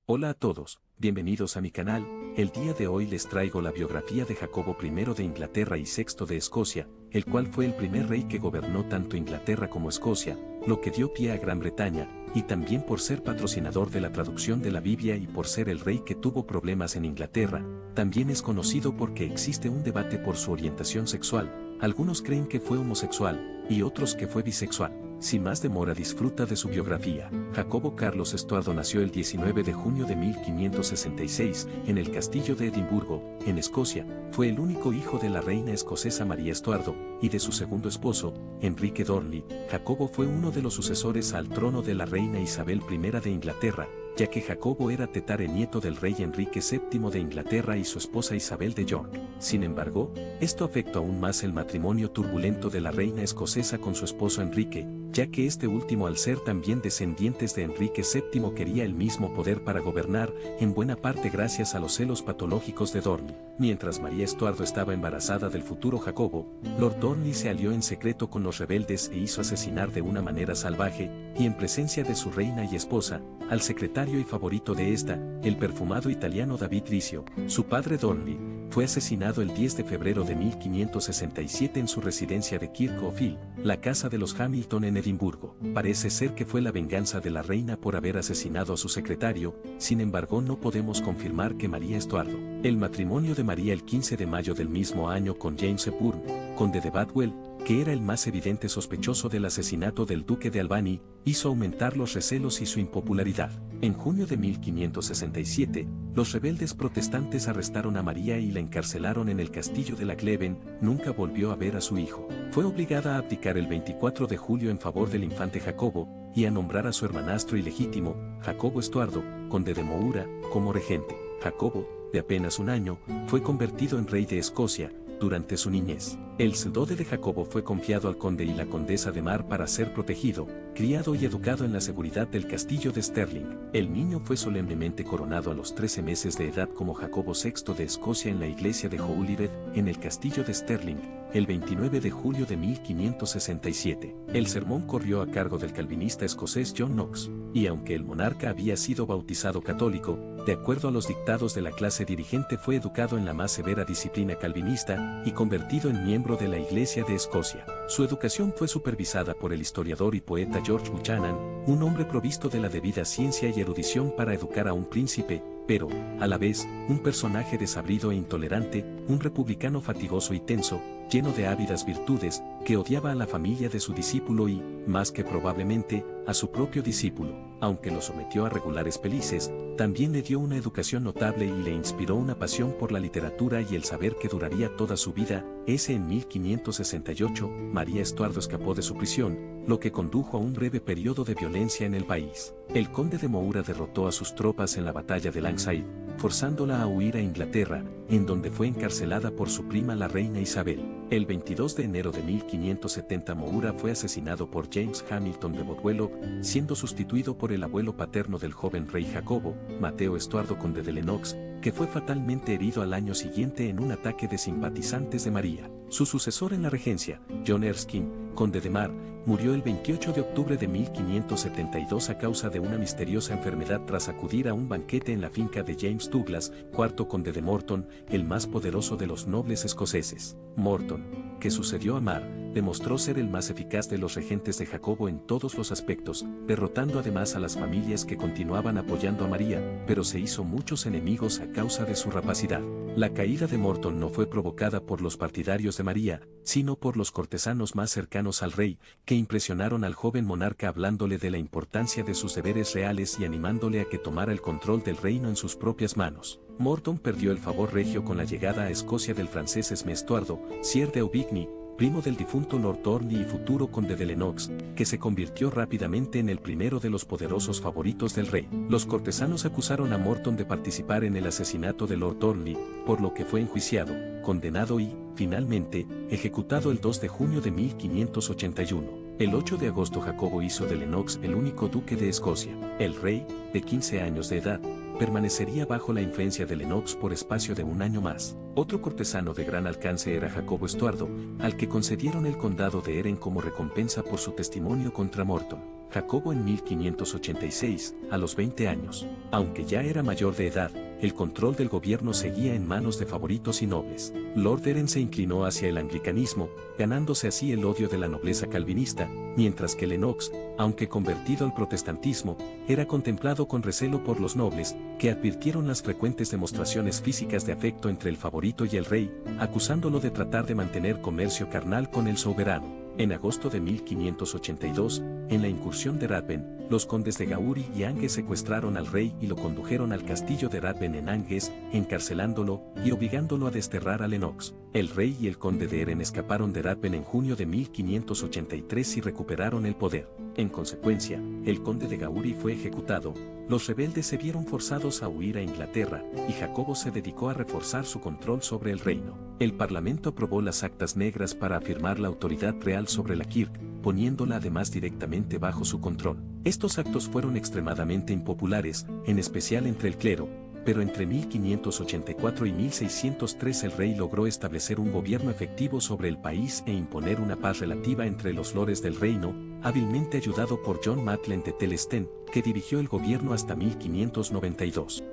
Hola a todos, bienvenidos a mi canal. El día de hoy les traigo la biografía de Jacobo I de Inglaterra y VI de Escocia, el cual fue el primer rey que gobernó tanto Inglaterra como Escocia, lo que dio pie a Gran Bretaña, y también por ser patrocinador de la traducción de la Biblia y por ser el rey que tuvo problemas en Inglaterra. También es conocido porque existe un debate por su orientación sexual. Algunos creen que fue homosexual, y otros que fue bisexual. Sin más demora, disfruta de su biografía. Jacobo Carlos Estuardo nació el 19 de junio de 1566 en el castillo de Edimburgo, en Escocia. Fue el único hijo de la reina escocesa María Estuardo y de su segundo esposo, Enrique Darnley. Jacobo fue uno de los sucesores al trono de la reina Isabel I de Inglaterra, ya que Jacobo era tetaranieto del rey Enrique VII de Inglaterra y su esposa Isabel de York. Sin embargo, esto afectó aún más el matrimonio turbulento de la reina escocesa con su esposo Enrique, ya que este último, al ser también descendientes de Enrique VII, quería el mismo poder para gobernar, en buena parte gracias a los celos patológicos de Darnley. Mientras María Estuardo estaba embarazada del futuro Jacobo, Lord Darnley se alió en secreto con los rebeldes e hizo asesinar de una manera salvaje, y en presencia de su reina y esposa, al secretario y favorito de esta, el perfumado italiano David Rizzio. Su padre Darnley fue asesinado el 10 de febrero de 1567 en su residencia de Kirk of Hill, la casa de los Hamilton en Edimburgo. Parece ser que fue la venganza de la reina por haber asesinado a su secretario, sin embargo no podemos confirmar que María Estuardo. El matrimonio de María el 15 de mayo del mismo año con James Hepburn, conde de Badwell, que era el más evidente sospechoso del asesinato del duque de Albany, hizo aumentar los recelos y su impopularidad. En junio de 1567, los rebeldes protestantes arrestaron a María y la encarcelaron en el castillo de la Cleven. Nunca volvió a ver a su hijo. Fue obligada a abdicar el 24 de julio en favor del infante Jacobo, y a nombrar a su hermanastro ilegítimo, Jacobo Estuardo, conde de Moura, como regente. Jacobo, de apenas un año, fue convertido en rey de Escocia. Durante su niñez, el dote de Jacobo fue confiado al conde y la condesa de Mar para ser protegido, criado y educado en la seguridad del castillo de Stirling. El niño fue solemnemente coronado a los 13 meses de edad como Jacobo VI de Escocia en la iglesia de Holyrood, en el castillo de Stirling, el 29 de julio de 1567. El sermón corrió a cargo del calvinista escocés John Knox, y aunque el monarca había sido bautizado católico, de acuerdo a los dictados de la clase dirigente, fue educado en la más severa disciplina calvinista y convertido en miembro de la Iglesia de Escocia. Su educación fue supervisada por el historiador y poeta George Buchanan, un hombre provisto de la debida ciencia y erudición para educar a un príncipe, pero, a la vez, un personaje desabrido e intolerante, un republicano fatigoso y tenso, lleno de ávidas virtudes, que odiaba a la familia de su discípulo y, más que probablemente, a su propio discípulo. Aunque lo sometió a regulares pelices, también le dio una educación notable y le inspiró una pasión por la literatura y el saber que duraría toda su vida. En 1568, María Estuardo escapó de su prisión, lo que condujo a un breve periodo de violencia en el país. El conde de Moura derrotó a sus tropas en la batalla de Langside, forzándola a huir a Inglaterra, en donde fue encarcelada por su prima la reina Isabel. El 22 de enero de 1570 Moura fue asesinado por James Hamilton de Bothwell, siendo sustituido por el abuelo paterno del joven rey Jacobo, Mateo Estuardo conde de Lennox, que fue fatalmente herido al año siguiente en un ataque de simpatizantes de María. Su sucesor en la regencia, John Erskine, conde de Mar, murió el 28 de octubre de 1572 a causa de una misteriosa enfermedad tras acudir a un banquete en la finca de James Douglas, cuarto conde de Morton, el más poderoso de los nobles escoceses. Morton, que sucedió a Mar, demostró ser el más eficaz de los regentes de Jacobo en todos los aspectos, derrotando además a las familias que continuaban apoyando a María, pero se hizo muchos enemigos a causa de su rapacidad. La caída de Morton no fue provocada por los partidarios de María, sino por los cortesanos más cercanos al rey, que impresionaron al joven monarca hablándole de la importancia de sus deberes reales y animándole a que tomara el control del reino en sus propias manos. Morton perdió el favor regio con la llegada a Escocia del francés Esme Estuardo, Sieur de Aubigny, primo del difunto Lord Darnley y futuro conde de Lennox, que se convirtió rápidamente en el primero de los poderosos favoritos del rey. Los cortesanos acusaron a Morton de participar en el asesinato de Lord Darnley, por lo que fue enjuiciado, condenado y, finalmente, ejecutado el 2 de junio de 1581. El 8 de agosto Jacobo hizo de Lennox el único duque de Escocia. El rey, de 15 años de edad, permanecería bajo la influencia de Lennox por espacio de un año más. Otro cortesano de gran alcance era Jacobo Estuardo, al que concedieron el condado de Eren como recompensa por su testimonio contra Morton. Jacobo en 1586, a los 20 años. Aunque ya era mayor de edad, el control del gobierno seguía en manos de favoritos y nobles. Lord Eren se inclinó hacia el anglicanismo, ganándose así el odio de la nobleza calvinista, mientras que Lennox, aunque convertido al protestantismo, era contemplado con recelo por los nobles, que advirtieron las frecuentes demostraciones físicas de afecto entre el favorito y el rey, acusándolo de tratar de mantener comercio carnal con el soberano. En agosto de 1582, en la incursión de Ratben, los condes de Gauri y Anges secuestraron al rey y lo condujeron al castillo de Ratben en Anges, encarcelándolo y obligándolo a desterrar a Lennox. El rey y el conde de Eren escaparon de Ratben en junio de 1583 y recuperaron el poder. En consecuencia, el conde de Gauri fue ejecutado. Los rebeldes se vieron forzados a huir a Inglaterra, y Jacobo se dedicó a reforzar su control sobre el reino. El parlamento aprobó las actas negras para afirmar la autoridad real sobre la Kirk, poniéndola además directamente bajo su control. Estos actos fueron extremadamente impopulares, en especial entre el clero, pero entre 1584 y 1603 el rey logró establecer un gobierno efectivo sobre el país e imponer una paz relativa entre los lores del reino, hábilmente ayudado por John Maclen de Telestein, que dirigió el gobierno hasta 1592.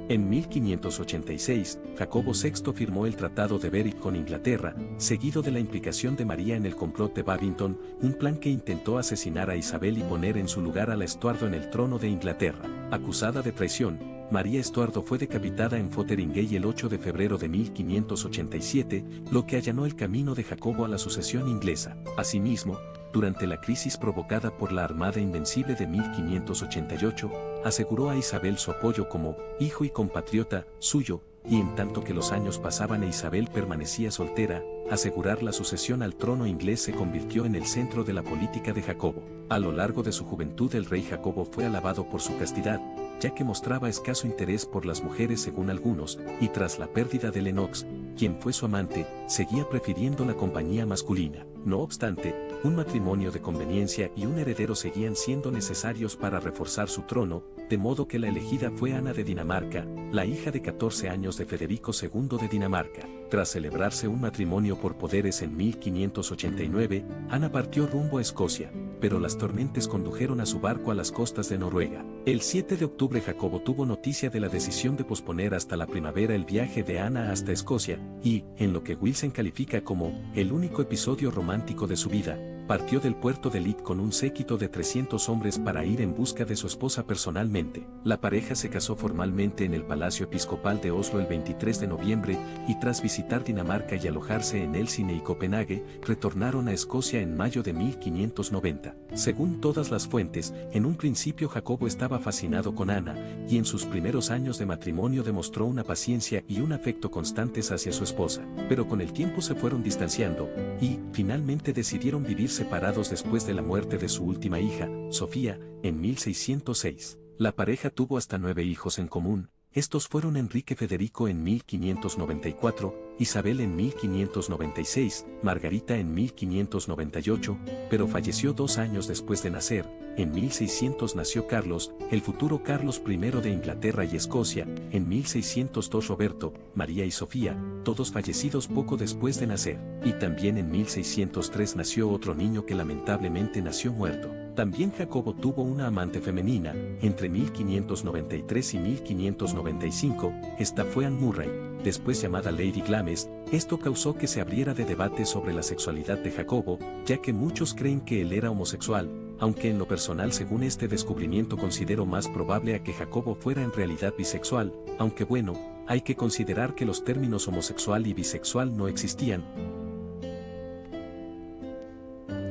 En 1586, Jacobo VI firmó el Tratado de Berwick con Inglaterra, seguido de la implicación de María en el complot de Babington, un plan que intentó asesinar a Isabel y poner en su lugar a la Estuardo en el trono de Inglaterra. Acusada de traición, María Estuardo fue decapitada en Fotheringay el 8 de febrero de 1587, lo que allanó el camino de Jacobo a la sucesión inglesa. Asimismo, durante la crisis provocada por la Armada Invencible de 1588, aseguró a Isabel su apoyo como hijo y compatriota suyo, y en tanto que los años pasaban e Isabel permanecía soltera, asegurar la sucesión al trono inglés se convirtió en el centro de la política de Jacobo. A lo largo de su juventud el rey Jacobo fue alabado por su castidad, ya que mostraba escaso interés por las mujeres según algunos, y tras la pérdida de Lennox, quien fue su amante, seguía prefiriendo la compañía masculina. No obstante, un matrimonio de conveniencia y un heredero seguían siendo necesarios para reforzar su trono, de modo que la elegida fue Ana de Dinamarca, la hija de 14 años de Federico II de Dinamarca. Tras celebrarse un matrimonio por poderes en 1589, Ana partió rumbo a Escocia, pero las tormentas condujeron a su barco a las costas de Noruega. El 7 de octubre Jacobo tuvo noticia de la decisión de posponer hasta la primavera el viaje de Ana hasta Escocia, y, en lo que Wilson califica como el único episodio romántico de su vida, partió del puerto de Leith con un séquito de 300 hombres para ir en busca de su esposa personalmente. La pareja se casó formalmente en el Palacio Episcopal de Oslo el 23 de noviembre y tras visitar Dinamarca y alojarse en Helsinki y Copenhague, retornaron a Escocia en mayo de 1590. Según todas las fuentes, en un principio Jacobo estaba fascinado con Ana, y en sus primeros años de matrimonio demostró una paciencia y un afecto constantes hacia su esposa, pero con el tiempo se fueron distanciando, y, finalmente decidieron vivir separados después de la muerte de su última hija, Sofía, en 1606. La pareja tuvo hasta 9 hijos en común. Estos fueron Enrique Federico en 1594, Isabel en 1596, Margarita en 1598, pero falleció 2 años después de nacer. En 1600 nació Carlos, el futuro Carlos I de Inglaterra y Escocia, en 1602 Roberto, María y Sofía, todos fallecidos poco después de nacer, y también en 1603 nació otro niño que lamentablemente nació muerto. También Jacobo tuvo una amante femenina, entre 1593 y 1595, esta fue Anne Murray, después llamada Lady Glamis. Esto causó que se abriera de debate sobre la sexualidad de Jacobo, ya que muchos creen que él era homosexual, aunque en lo personal según este descubrimiento considero más probable a que Jacobo fuera en realidad bisexual, aunque bueno, hay que considerar que los términos homosexual y bisexual no existían.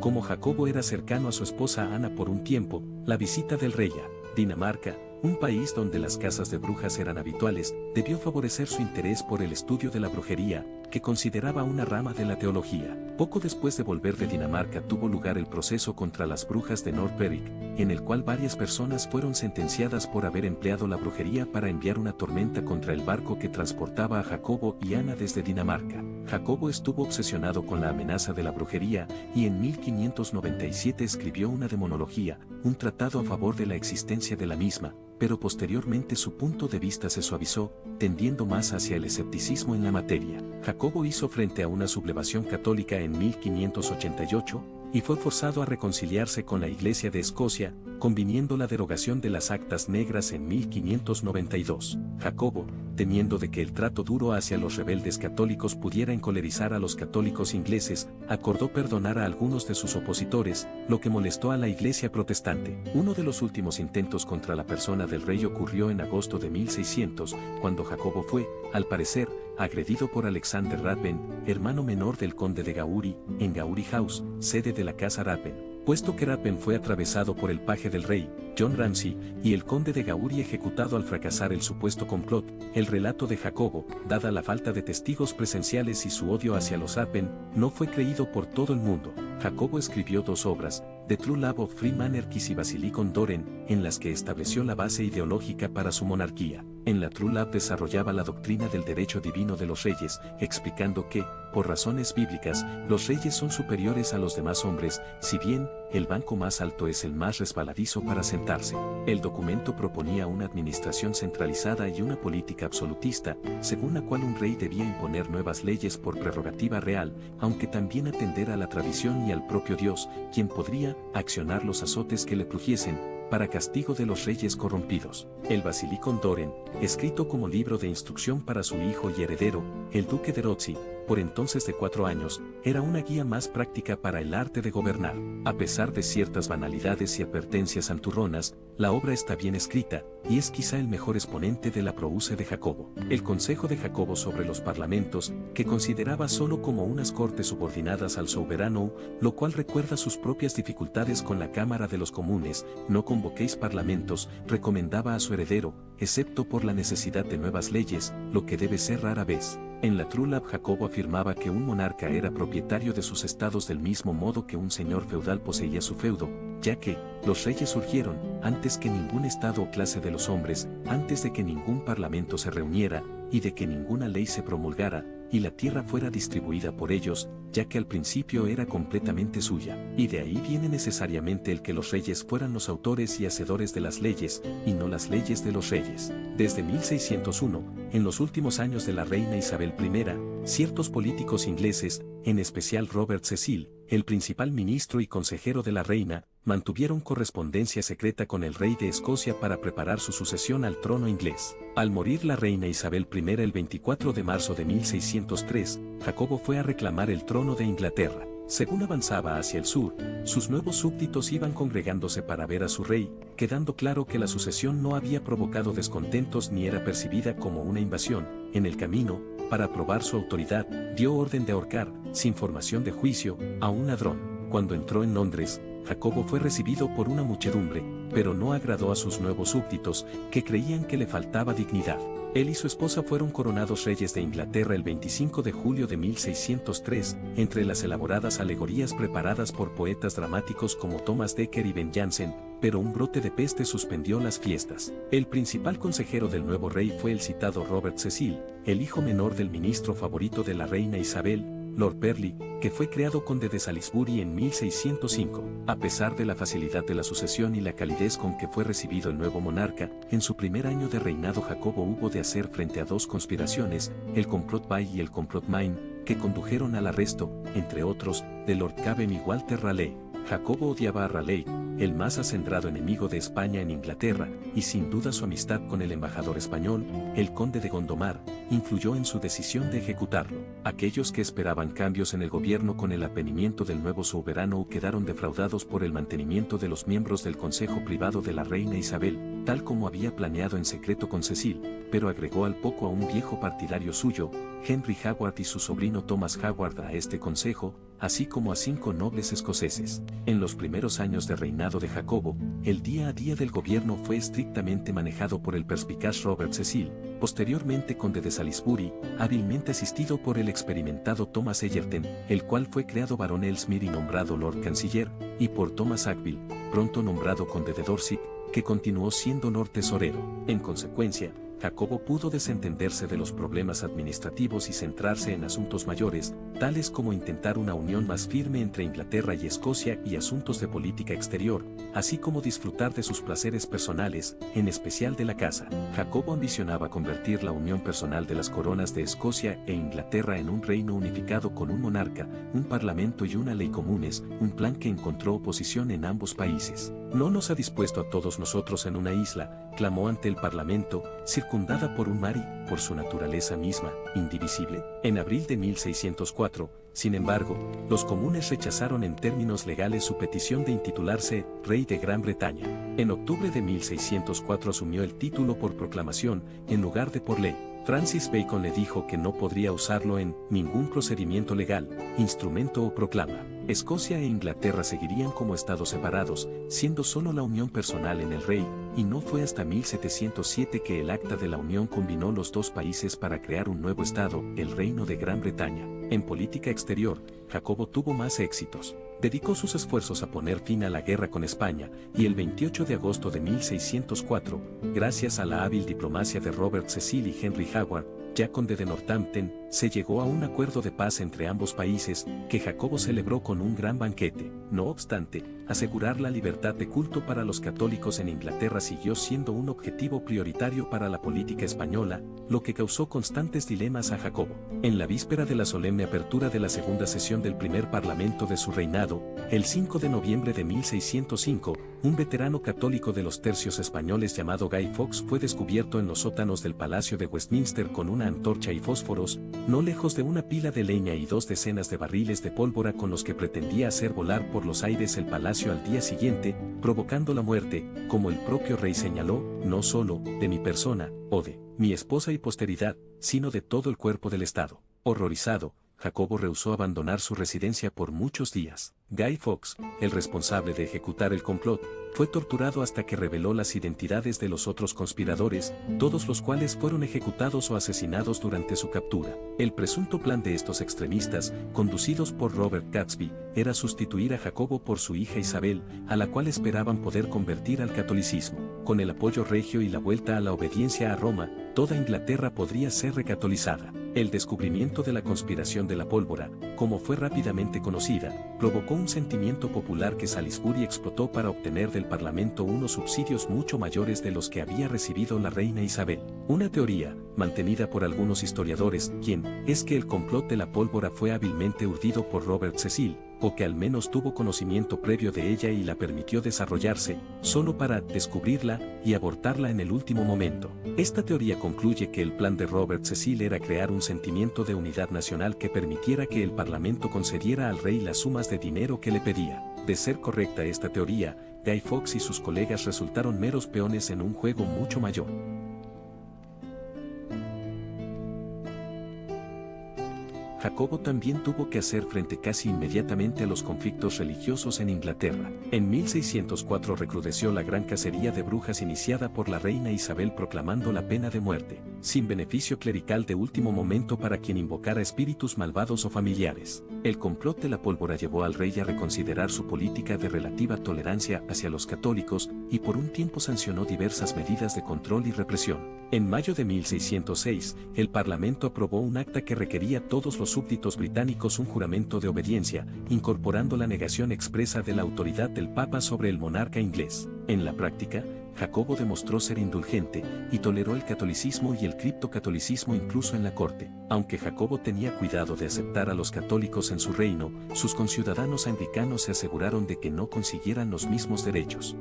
Como Jacobo era cercano a su esposa Ana por un tiempo, la visita del rey a Dinamarca, un país donde las casas de brujas eran habituales, debió favorecer su interés por el estudio de la brujería, que consideraba una rama de la teología. Poco después de volver de Dinamarca tuvo lugar el proceso contra las brujas de Nordberg, en el cual varias personas fueron sentenciadas por haber empleado la brujería para enviar una tormenta contra el barco que transportaba a Jacobo y Ana desde Dinamarca. Jacobo estuvo obsesionado con la amenaza de la brujería y en 1597 escribió una demonología, un tratado a favor de la existencia de la misma, pero posteriormente su punto de vista se suavizó, tendiendo más hacia el escepticismo en la materia. Jacobo hizo frente a una sublevación católica en 1588, y fue forzado a reconciliarse con la Iglesia de Escocia, conviniendo la derogación de las actas negras en 1592. Jacobo, temiendo de que el trato duro hacia los rebeldes católicos pudiera encolerizar a los católicos ingleses, acordó perdonar a algunos de sus opositores, lo que molestó a la Iglesia protestante. Uno de los últimos intentos contra la persona del rey ocurrió en agosto de 1600, cuando Jacobo fue, al parecer, agredido por Alexander Ruthven, hermano menor del conde de Gowrie, en Gowrie House, sede de la casa Ruthven. Puesto que Ruthven fue atravesado por el paje del rey, John Ramsay, y el conde de Gowrie ejecutado al fracasar el supuesto complot, el relato de Jacobo, dada la falta de testigos presenciales y su odio hacia los Ruthven, no fue creído por todo el mundo. Jacobo escribió dos obras, The True Love of Free Monarchies y Basilicon Doren, en las que estableció la base ideológica para su monarquía. En la True Love desarrollaba la doctrina del derecho divino de los reyes, explicando que, por razones bíblicas, los reyes son superiores a los demás hombres, si bien, el banco más alto es el más resbaladizo para sentarse. El documento proponía una administración centralizada y una política absolutista, según la cual un rey debía imponer nuevas leyes por prerrogativa real, aunque también atender a la tradición y al propio Dios, quien podría accionar los azotes que le plugiesen, para castigo de los reyes corrompidos. El Basilicon Doren, escrito como libro de instrucción para su hijo y heredero, el duque de Rothschild, por entonces de 4 años, era una guía más práctica para el arte de gobernar. A pesar de ciertas banalidades y advertencias santurronas, la obra está bien escrita, y es quizá el mejor exponente de la prousa de Jacobo. El consejo de Jacobo sobre los parlamentos, que consideraba solo como unas cortes subordinadas al soberano, lo cual recuerda sus propias dificultades con la Cámara de los Comunes, no convoquéis parlamentos, recomendaba a su heredero, excepto por la necesidad de nuevas leyes, lo que debe ser rara vez. En la True Love Jacobo afirmaba que un monarca era propietario de sus estados del mismo modo que un señor feudal poseía su feudo, ya que, los reyes surgieron, antes que ningún estado o clase de los hombres, antes de que ningún parlamento se reuniera, y de que ninguna ley se promulgara, y la tierra fuera distribuida por ellos, ya que al principio era completamente suya, y de ahí viene necesariamente el que los reyes fueran los autores y hacedores de las leyes, y no las leyes de los reyes. Desde 1601, en los últimos años de la reina Isabel I, ciertos políticos ingleses, en especial Robert Cecil, el principal ministro y consejero de la reina, mantuvieron correspondencia secreta con el rey de Escocia para preparar su sucesión al trono inglés. Al morir la reina Isabel I el 24 de marzo de 1603, Jacobo fue a reclamar el trono de Inglaterra. Según avanzaba hacia el sur, sus nuevos súbditos iban congregándose para ver a su rey, quedando claro que la sucesión no había provocado descontentos ni era percibida como una invasión. En el camino, para probar su autoridad, dio orden de ahorcar, sin formación de juicio, a un ladrón. Cuando entró en Londres, Jacobo fue recibido por una muchedumbre, pero no agradó a sus nuevos súbditos, que creían que le faltaba dignidad. Él y su esposa fueron coronados reyes de Inglaterra el 25 de julio de 1603, entre las elaboradas alegorías preparadas por poetas dramáticos como Thomas Dekker y Ben Jansen, pero un brote de peste suspendió las fiestas. El principal consejero del nuevo rey fue el citado Robert Cecil, el hijo menor del ministro favorito de la reina Isabel, Lord Burleigh, que fue creado conde de Salisbury en 1605. A pesar de la facilidad de la sucesión y la calidez con que fue recibido el nuevo monarca, en su primer año de reinado Jacobo hubo de hacer frente a dos conspiraciones, el complot Bay y el complot Maine, que condujeron al arresto, entre otros, de Lord Cavem y Walter Raleigh. Jacobo odiaba a Raleigh, el más acendrado enemigo de España en Inglaterra, y sin duda su amistad con el embajador español, el conde de Gondomar, influyó en su decisión de ejecutarlo. Aquellos que esperaban cambios en el gobierno con el advenimiento del nuevo soberano quedaron defraudados por el mantenimiento de los miembros del Consejo Privado de la reina Isabel, tal como había planeado en secreto con Cecil, pero agregó al poco a un viejo partidario suyo, Henry Howard, y su sobrino Thomas Howard a este consejo, así como a 5 nobles escoceses. En los primeros años de reinado de Jacobo, el día a día del gobierno fue estrictamente manejado por el perspicaz Robert Cecil, posteriormente conde de Salisbury, hábilmente asistido por el experimentado Thomas Egerton, el cual fue creado barón Ellesmere y nombrado Lord Canciller, y por Thomas Sackville, pronto nombrado conde de Dorset, que continuó siendo Lord Tesorero. En consecuencia, Jacobo pudo desentenderse de los problemas administrativos y centrarse en asuntos mayores, tales como intentar una unión más firme entre Inglaterra y Escocia y asuntos de política exterior, así como disfrutar de sus placeres personales, en especial de la caza. Jacobo ambicionaba convertir la unión personal de las coronas de Escocia e Inglaterra en un reino unificado con un monarca, un parlamento y una ley comunes, un plan que encontró oposición en ambos países. No nos ha dispuesto a todos nosotros en una isla, clamó ante el parlamento, circundada por un mar y, por su naturaleza misma, indivisible. En abril de 1604, sin embargo, los comunes rechazaron en términos legales su petición de intitularse Rey de Gran Bretaña. En octubre de 1604 asumió el título por proclamación, en lugar de por ley. Francis Bacon le dijo que no podría usarlo en ningún procedimiento legal, instrumento o proclama. Escocia e Inglaterra seguirían como estados separados, siendo solo la unión personal en el rey, y no fue hasta 1707 que el Acta de la Unión combinó los dos países para crear un nuevo estado, el Reino de Gran Bretaña. En política exterior, Jacobo tuvo más éxitos. Dedicó sus esfuerzos a poner fin a la guerra con España, y el 28 de agosto de 1604, gracias a la hábil diplomacia de Robert Cecil y Henry Howard, ya conde de Northampton, se llegó a un acuerdo de paz entre ambos países, que Jacobo celebró con un gran banquete. No obstante, asegurar la libertad de culto para los católicos en Inglaterra siguió siendo un objetivo prioritario para la política española, lo que causó constantes dilemas a Jacobo. En la víspera de la solemne apertura de la segunda sesión del primer parlamento de su reinado, el 5 de noviembre de 1605, un veterano católico de los tercios españoles llamado Guy Fawkes fue descubierto en los sótanos del Palacio de Westminster con una antorcha y fósforos, no lejos de una pila de leña y 2 decenas de barriles de pólvora con los que pretendía hacer volar por los aires el palacio al día siguiente, provocando la muerte, como el propio rey señaló, no solo de mi persona, o de mi esposa y posteridad, sino de todo el cuerpo del Estado. Horrorizado, Jacobo rehusó abandonar su residencia por muchos días. Guy Fawkes, el responsable de ejecutar el complot, fue torturado hasta que reveló las identidades de los otros conspiradores, todos los cuales fueron ejecutados o asesinados durante su captura. El presunto plan de estos extremistas, conducidos por Robert Catesby, era sustituir a Jacobo por su hija Isabel, a la cual esperaban poder convertir al catolicismo. Con el apoyo regio y la vuelta a la obediencia a Roma, toda Inglaterra podría ser recatolizada. El descubrimiento de la conspiración de la pólvora, como fue rápidamente conocida, provocó un sentimiento popular que Salisbury explotó para obtener del Parlamento unos subsidios mucho mayores de los que había recibido la reina Isabel. Una teoría, mantenida por algunos historiadores, es que el complot de la pólvora fue hábilmente urdido por Robert Cecil, o que al menos tuvo conocimiento previo de ella y la permitió desarrollarse, solo para descubrirla y abortarla en el último momento. Esta teoría concluye que el plan de Robert Cecil era crear un sentimiento de unidad nacional que permitiera que el Parlamento concediera al rey las sumas de dinero que le pedía. De ser correcta esta teoría, Guy Fawkes y sus colegas resultaron meros peones en un juego mucho mayor. Jacobo también tuvo que hacer frente casi inmediatamente a los conflictos religiosos en Inglaterra. En 1604 recrudeció la gran cacería de brujas iniciada por la reina Isabel proclamando la pena de muerte, sin beneficio clerical de último momento para quien invocara espíritus malvados o familiares. El complot de la pólvora llevó al rey a reconsiderar su política de relativa tolerancia hacia los católicos y por un tiempo sancionó diversas medidas de control y represión. En mayo de 1606, el Parlamento aprobó un acta que requería a todos los súbditos británicos un juramento de obediencia, incorporando la negación expresa de la autoridad del Papa sobre el monarca inglés. En la práctica, Jacobo demostró ser indulgente y toleró el catolicismo y el criptocatolicismo incluso en la corte. Aunque Jacobo tenía cuidado de aceptar a los católicos en su reino, sus conciudadanos anglicanos se aseguraron de que no consiguieran los mismos derechos.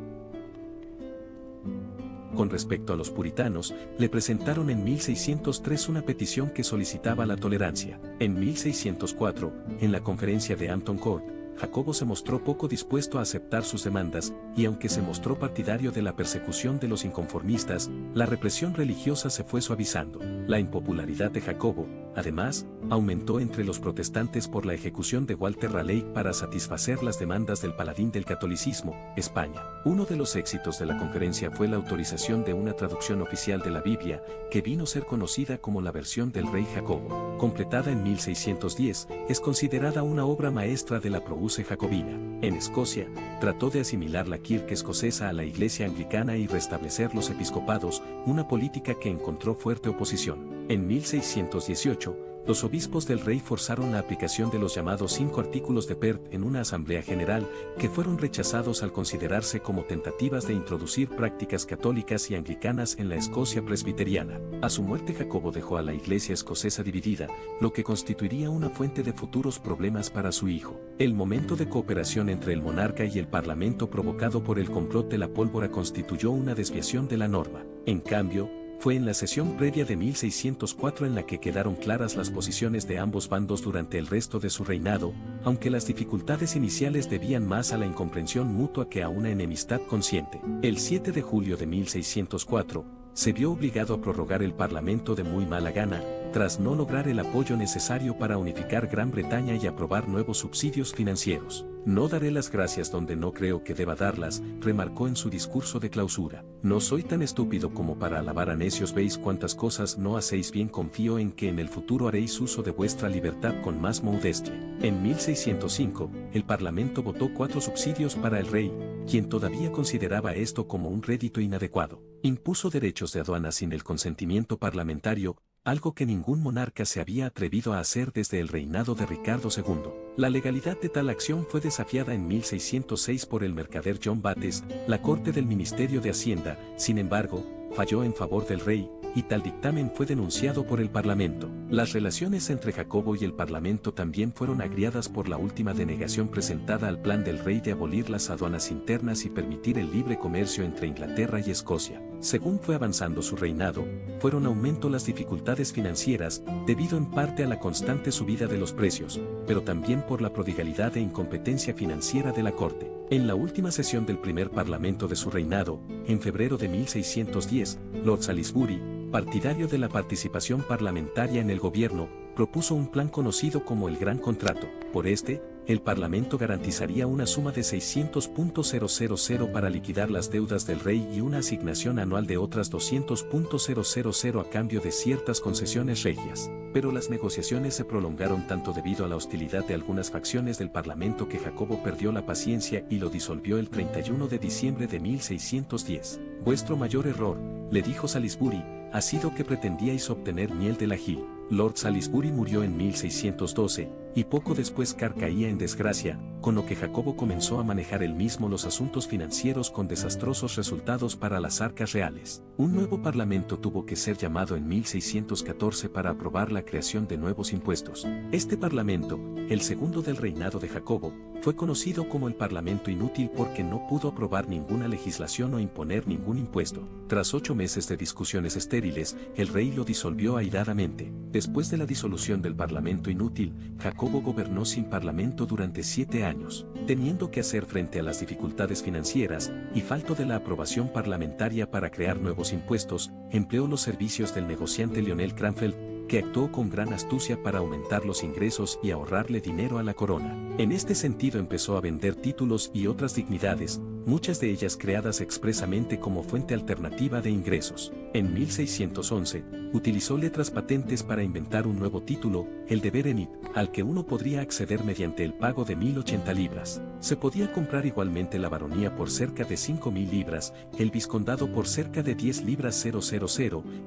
Con respecto a los puritanos, le presentaron en 1603 una petición que solicitaba la tolerancia. En 1604, en la conferencia de Hampton Court, Jacobo se mostró poco dispuesto a aceptar sus demandas, y aunque se mostró partidario de la persecución de los inconformistas, la represión religiosa se fue suavizando. La impopularidad de Jacobo, además, aumentó entre los protestantes por la ejecución de Walter Raleigh para satisfacer las demandas del paladín del catolicismo, España. Uno de los éxitos de la conferencia fue la autorización de una traducción oficial de la Biblia, que vino a ser conocida como la versión del rey Jacobo. Completada en 1610, es considerada una obra maestra de la Provence jacobina. En Escocia, trató de asimilar la Kirk escocesa a la Iglesia anglicana y restablecer los episcopados, una política que encontró fuerte oposición. En 1618, los obispos del rey forzaron la aplicación de los llamados 5 artículos de Perth en una asamblea general, que fueron rechazados al considerarse como tentativas de introducir prácticas católicas y anglicanas en la Escocia presbiteriana. A su muerte Jacobo dejó a la iglesia escocesa dividida, lo que constituiría una fuente de futuros problemas para su hijo. El momento de cooperación entre el monarca y el parlamento provocado por el complot de la pólvora constituyó una desviación de la norma. En cambio, fue en la sesión previa de 1604 en la que quedaron claras las posiciones de ambos bandos durante el resto de su reinado, aunque las dificultades iniciales debían más a la incomprensión mutua que a una enemistad consciente. El 7 de julio de 1604, se vio obligado a prorrogar el Parlamento de muy mala gana, tras no lograr el apoyo necesario para unificar Gran Bretaña y aprobar nuevos subsidios financieros. No daré las gracias donde no creo que deba darlas, remarcó en su discurso de clausura. No soy tan estúpido como para alabar a necios, veis cuántas cosas no hacéis bien, confío en que en el futuro haréis uso de vuestra libertad con más modestia. En 1605, el Parlamento votó 4 subsidios para el rey, quien todavía consideraba esto como un rédito inadecuado. Impuso derechos de aduana sin el consentimiento parlamentario, algo que ningún monarca se había atrevido a hacer desde el reinado de Ricardo II. La legalidad de tal acción fue desafiada en 1606 por el mercader John Bates, la Corte del Ministerio de Hacienda, sin embargo, falló en favor del rey, y tal dictamen fue denunciado por el Parlamento. Las relaciones entre Jacobo y el Parlamento también fueron agriadas por la última denegación presentada al plan del rey de abolir las aduanas internas y permitir el libre comercio entre Inglaterra y Escocia. Según fue avanzando su reinado, fueron aumento las dificultades financieras, debido en parte a la constante subida de los precios, pero también por la prodigalidad e incompetencia financiera de la corte. En la última sesión del primer parlamento de su reinado, en febrero de 1610, Lord Salisbury, partidario de la participación parlamentaria en el gobierno, propuso un plan conocido como el Gran Contrato. Por este, el Parlamento garantizaría una suma de 600.000 para liquidar las deudas del rey y una asignación anual de otras 200.000 a cambio de ciertas concesiones regias. Pero las negociaciones se prolongaron tanto debido a la hostilidad de algunas facciones del Parlamento que Jacobo perdió la paciencia y lo disolvió el 31 de diciembre de 1610. Vuestro mayor error, le dijo Salisbury, ha sido que pretendíais obtener miel del ají. Lord Salisbury murió en 1612, y poco después caía en desgracia, con lo que Jacobo comenzó a manejar él mismo los asuntos financieros con desastrosos resultados para las arcas reales. Un nuevo parlamento tuvo que ser llamado en 1614 para aprobar la creación de nuevos impuestos. Este parlamento, el segundo del reinado de Jacobo, fue conocido como el Parlamento Inútil porque no pudo aprobar ninguna legislación o imponer ningún impuesto. Tras 8 meses de discusiones estériles, el rey lo disolvió airadamente. Después de la disolución del Parlamento Inútil, Jacobo gobernó sin parlamento durante 7 años, teniendo que hacer frente a las dificultades financieras y falto de la aprobación parlamentaria para crear nuevos impuestos. Empleó los servicios del negociante Lionel Cranfield, que actuó con gran astucia para aumentar los ingresos y ahorrarle dinero a la corona. En este sentido empezó a vender títulos y otras dignidades, muchas de ellas creadas expresamente como fuente alternativa de ingresos. En 1611, utilizó letras patentes para inventar un nuevo título, el de Berenit, al que uno podría acceder mediante el pago de 1080 libras. Se podía comprar igualmente la baronía por cerca de 5000 libras, el vizcondado por cerca de 10 libras 000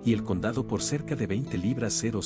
y el condado por cerca de 20 libras 000.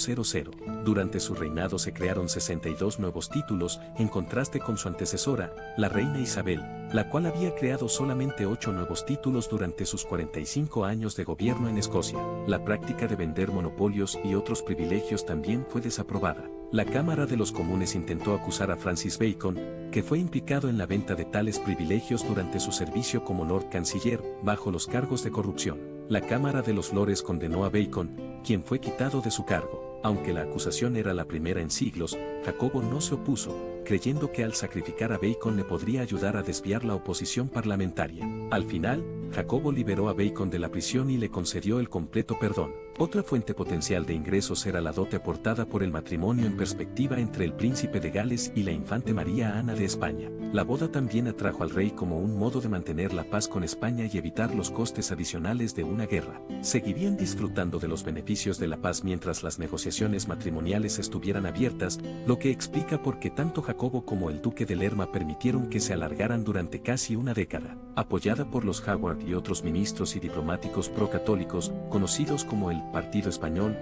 Durante su reinado se crearon 62 nuevos títulos, en contraste con su antecesora, la reina Isabel, la cual había creado solamente 8 nuevos títulos durante sus 45 años de gobierno en Escocia. La práctica de vender monopolios y otros privilegios también fue desaprobada. La Cámara de los Comunes intentó acusar a Francis Bacon, que fue implicado en la venta de tales privilegios durante su servicio como Lord Canciller, bajo los cargos de corrupción. La Cámara de los Lores condenó a Bacon, quien fue quitado de su cargo. Aunque la acusación era la primera en siglos, Jacobo no se opuso, creyendo que al sacrificar a Bacon le podría ayudar a desviar la oposición parlamentaria. Al final, Jacobo liberó a Bacon de la prisión y le concedió el completo perdón. Otra fuente potencial de ingresos era la dote aportada por el matrimonio en perspectiva entre el príncipe de Gales y la infante María Ana de España. La boda también atrajo al rey como un modo de mantener la paz con España y evitar los costes adicionales de una guerra. Seguirían disfrutando de los beneficios de la paz mientras las negociaciones matrimoniales estuvieran abiertas, lo que explica por qué tanto Jacobo como el duque de Lerma permitieron que se alargaran durante casi una década. Apoyada por los Howard y otros ministros y diplomáticos procatólicos, conocidos como el Partido Español,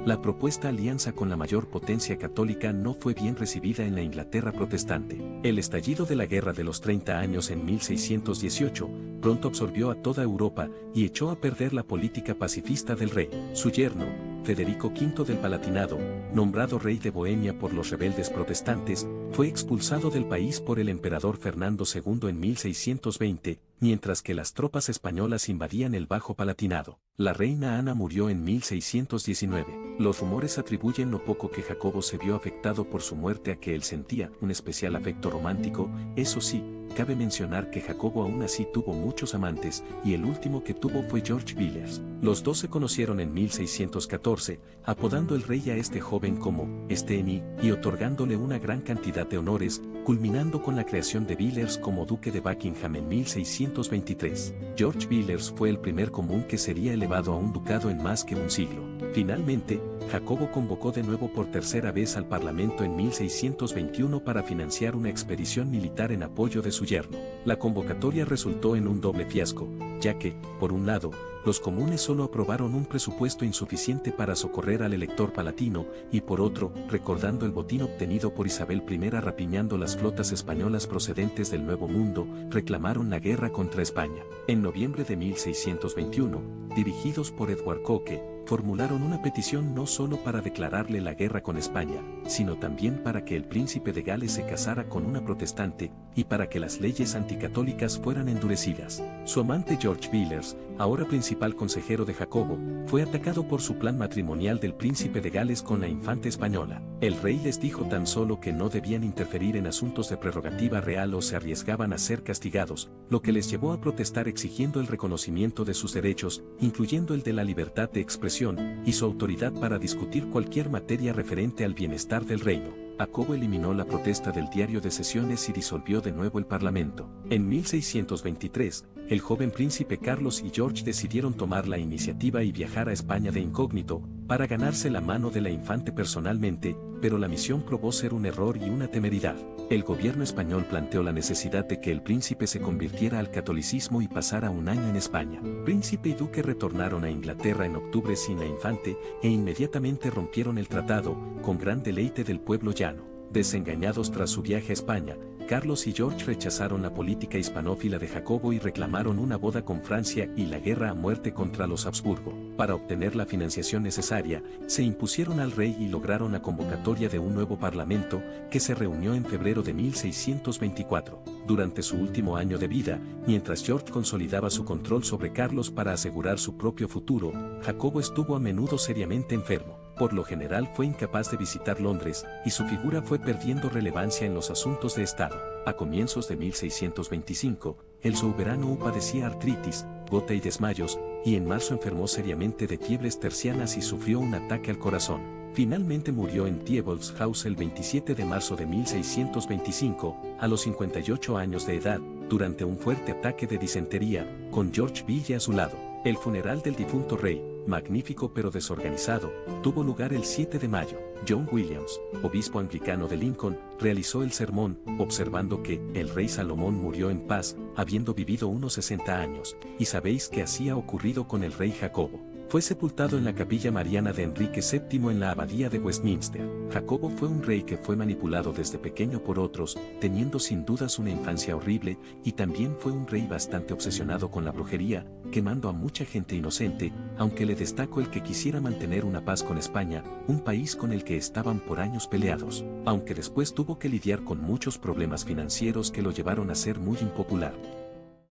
la propuesta alianza con la mayor potencia católica no fue bien recibida en la Inglaterra protestante. El estallido de la Guerra de los 30 Años en 1618 pronto absorbió a toda Europa y echó a perder la política pacifista del rey. Su yerno, Federico V del Palatinado, nombrado rey de Bohemia por los rebeldes protestantes, fue expulsado del país por el emperador Fernando II en 1620, mientras que las tropas españolas invadían el Bajo Palatinado. La reina Ana murió en 1619. Los rumores atribuyen lo poco que Jacobo se vio afectado por su muerte a que él sentía un especial afecto romántico. Eso sí, cabe mencionar que Jacobo aún así tuvo muchos amantes, y el último que tuvo fue George Villiers. Los dos se conocieron en 1614, apodando el rey a este joven como Steny y otorgándole una gran cantidad de honores, culminando con la creación de Villiers como duque de Buckingham en 1623. George Villiers fue el primer común que sería elevado a un ducado en más que un siglo. Finalmente, Jacobo convocó de nuevo por tercera vez al Parlamento en 1621 para financiar una expedición militar en apoyo de su yerno. La convocatoria resultó en un doble fiasco, ya que, por un lado, los comunes solo aprobaron un presupuesto insuficiente para socorrer al elector palatino, y por otro, recordando el botín obtenido por Isabel I rapiñando las flotas españolas procedentes del Nuevo Mundo, reclamaron la guerra contra España. En noviembre de 1621, dirigidos por Edward Coke, formularon una petición no solo para declararle la guerra con España, sino también para que el príncipe de Gales se casara con una protestante, y para que las leyes anticatólicas fueran endurecidas. Su amante George Villiers, ahora principal consejero de Jacobo, fue atacado por su plan matrimonial del príncipe de Gales con la infanta española. El rey les dijo tan solo que no debían interferir en asuntos de prerrogativa real o se arriesgaban a ser castigados, lo que les llevó a protestar exigiendo el reconocimiento de sus derechos, incluyendo el de la libertad de expresión, y su autoridad para discutir cualquier materia referente al bienestar del reino. Jacobo eliminó la protesta del diario de sesiones y disolvió de nuevo el parlamento. En 1623, el joven príncipe Carlos y George decidieron tomar la iniciativa y viajar a España de incógnito, para ganarse la mano de la infante personalmente, pero la misión probó ser un error y una temeridad. El gobierno español planteó la necesidad de que el príncipe se convirtiera al catolicismo y pasara un año en España. Príncipe y duque retornaron a Inglaterra en octubre sin la infante, e inmediatamente rompieron el tratado, con gran deleite del pueblo llano. Desengañados tras su viaje a España, Carlos y George rechazaron la política hispanófila de Jacobo y reclamaron una boda con Francia y la guerra a muerte contra los Habsburgo. Para obtener la financiación necesaria, se impusieron al rey y lograron la convocatoria de un nuevo parlamento, que se reunió en febrero de 1624. Durante su último año de vida, mientras George consolidaba su control sobre Carlos para asegurar su propio futuro, Jacobo estuvo a menudo seriamente enfermo. Por lo general fue incapaz de visitar Londres, y su figura fue perdiendo relevancia en los asuntos de Estado. A comienzos de 1625, el soberano padecía artritis, gota y desmayos, y en marzo enfermó seriamente de fiebres tercianas y sufrió un ataque al corazón. Finalmente murió en Theobald's House el 27 de marzo de 1625, a los 58 años de edad, durante un fuerte ataque de disentería, con George Ville a su lado. El funeral del difunto rey, magnífico pero desorganizado, tuvo lugar el 7 de mayo. John Williams, obispo anglicano de Lincoln, realizó el sermón, observando que el rey Salomón murió en paz, habiendo vivido unos 60 años, y sabéis qué había ocurrido con el rey Jacobo. Fue sepultado en la capilla mariana de Enrique VII en la abadía de Westminster. Jacobo fue un rey que fue manipulado desde pequeño por otros, teniendo sin dudas una infancia horrible, y también fue un rey bastante obsesionado con la brujería, quemando a mucha gente inocente, aunque le destaco el que quisiera mantener una paz con España, un país con el que estaban por años peleados, aunque después tuvo que lidiar con muchos problemas financieros que lo llevaron a ser muy impopular.